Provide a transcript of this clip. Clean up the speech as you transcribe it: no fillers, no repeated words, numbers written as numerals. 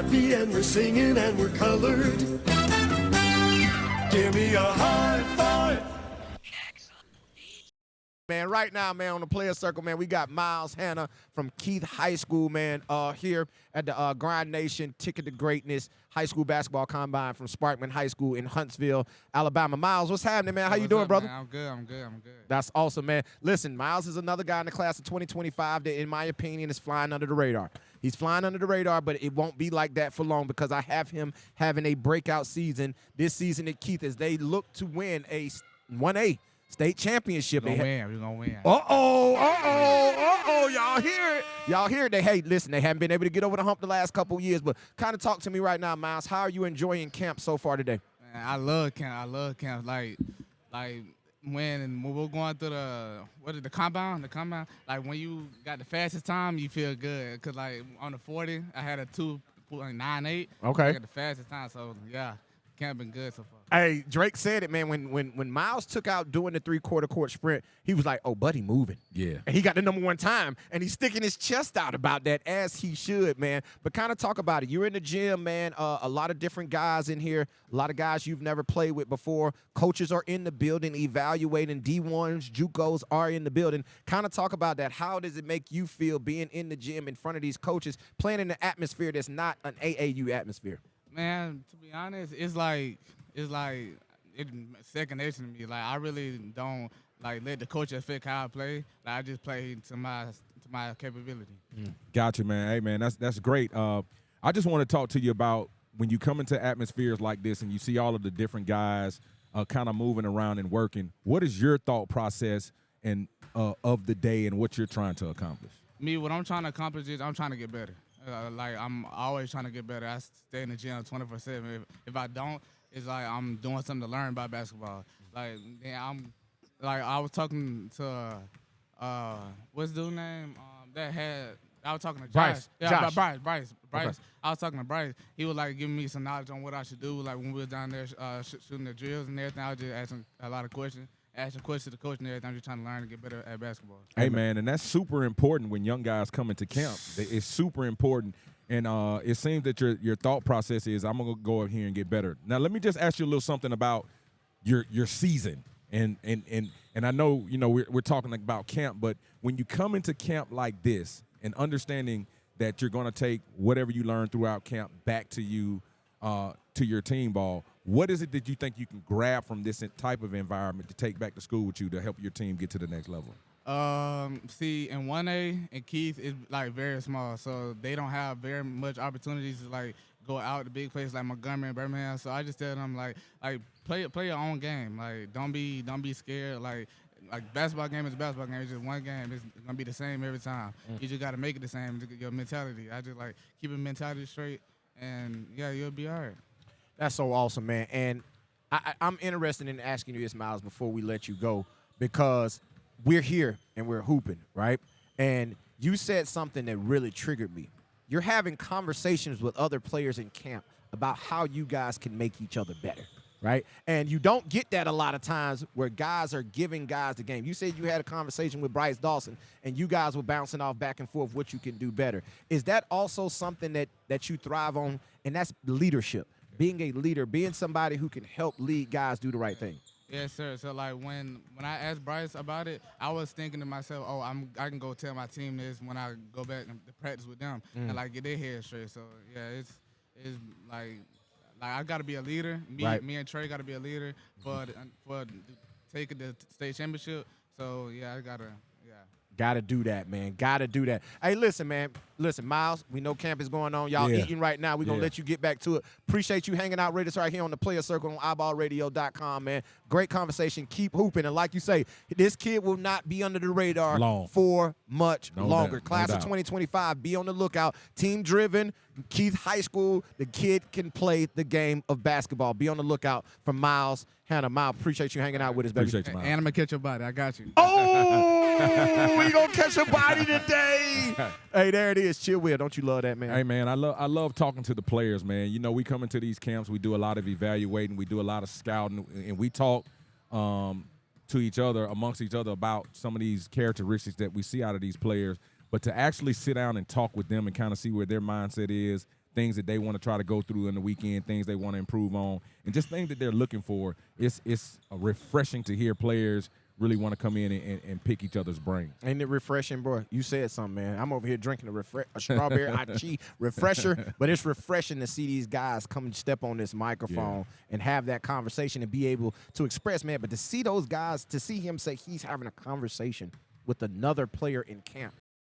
happy and we're singing and we're colored. Give me a high five. Man, right now, man, on the player circle, man, we got Miles Hannah from Keith High School, man, here at the Grind Nation Ticket to Greatness High School Basketball Combine from Sparkman High School in Huntsville, Alabama. Miles, what's happening, man? How you doing, brother? Man? I'm good. That's awesome, man. Listen, Miles is another guy in the class of 2025 that, in my opinion, is flying under the radar. He's flying under the radar, but it won't be like that for long because I have him having a breakout season this season at Keith as they look to win a 1A state championship. We're gonna win. Y'all hear it. Y'all hear it. Listen, they haven't been able to get over the hump the last couple of years, but kind of talk to me right now, Miles. How are you enjoying camp so far today? Man, I love camp. Like when we're going through the combine, like when you got the fastest time, you feel good. Cause like on the 40, I had a 2.98. Okay. I got the fastest time, so yeah, camp been good so far. Hey, Drake said it, man. When Miles took out doing the three-quarter court sprint, he was like, "Oh, buddy, moving." Yeah. And he got the #1 time, and he's sticking his chest out about that, as he should, man. But kind of talk about it. You're in the gym, man. A lot of different guys in here, a lot of guys you've never played with before. Coaches are in the building evaluating. D1s, JUCOs are in the building. Kind of talk about that. How does it make you feel being in the gym in front of these coaches, playing in an atmosphere that's not an AAU atmosphere? Man, to be honest, it's like second nature to me. Like I really don't like let the coach affect how I play. Like I just play to my capability. Gotcha, man. Hey, man, that's great. I just want to talk to you about when you come into atmospheres like this and you see all of the different guys kind of moving around and working. What is your thought process and of the day and what you're trying to accomplish? Me, what I'm trying to accomplish is I'm trying to get better. Like I'm always trying to get better. I stay in the gym 24/7. If I don't, it's like I'm doing something to learn about basketball. Like I was talking to what's the dude's name I was talking to Bryce. Josh. Bryce. Okay. I was talking to Bryce. He was like giving me some knowledge on what I should do. Like when we were down there shooting the drills and everything, I was just asking a lot of questions. Asking questions to the coach and everything. I'm just trying to learn to get better at basketball. Hey, man, and that's super important when young guys come into camp. It's super important. And it seems that your thought process is, I'm going to go up here and get better. Now, let me just ask you a little something about your season. And I know, we're talking about camp, but when you come into camp like this and understanding that you're going to take whatever you learn throughout camp back to you, to your team ball, what is it that you think you can grab from this type of environment to take back to school with you to help your team get to the next level? See, in 1A and Keith is like very small, so they don't have very much opportunities to like go out to big places like Montgomery and Birmingham. So I just tell them like play your own game. Like don't be scared. Like basketball game is a basketball game. It's just one game. It's gonna be the same every time. You just gotta make it the same. Your mentality. I just like keep your mentality straight, and yeah, you'll be all right. That's so awesome, man. And I'm interested in asking you this, Miles, before we let you go, because we're here and we're hooping, right? And you said something that really triggered me. You're having conversations with other players in camp about how you guys can make each other better, right? And you don't get that a lot of times where guys are giving guys the game. You said you had a conversation with Bryce Dawson, and you guys were bouncing off back and forth what you can do better. Is that also something that you thrive on, and that's leadership? Being a leader, being somebody who can help lead guys do the right thing. Yes, sir. So like when I asked Bryce about it, I was thinking to myself, oh, I can go tell my team this when I go back and practice with them and like get their head straight. So yeah, it's like I got to be a leader. Me and Trey got to be a leader for taking the state championship. So yeah, I gotta. Gotta do that, man. Gotta do that. Hey, listen, man. Listen, Miles, we know camp is going on. Y'all eating right now. We're going to let you get back to it. Appreciate you hanging out with us right here on the Player Circle on eyeballradio.com, man. Great conversation. Keep hooping. And like you say, this kid will not be under the radar for much longer. Class of 2025, be on the lookout. Team-driven, Keith High School. The kid can play the game of basketball. Be on the lookout for Miles Hannah. Miles, appreciate you hanging out with us, baby. Appreciate you, Miles. And I'm going to catch your body. I got you. Oh, we going to catch your body today. Hey, there it is. Chill Will. Don't you love that, man? Hey, man, I love talking to the players, man. We come into these camps, we do a lot of evaluating, we do a lot of scouting, and we talk to each other, amongst each other, about some of these characteristics that we see out of these players. But to actually sit down and talk with them and kind of see where their mindset is, things that they want to try to go through in the weekend, things they want to improve on, and just things that they're looking for. It's refreshing to hear players really want to come in and pick each other's brains. Ain't it refreshing, bro? You said something, man. I'm over here drinking a strawberry Aichi refresher, but it's refreshing to see these guys come and step on this microphone and have that conversation and be able to express, man. But to see those guys, to see him say he's having a conversation with another player in camp,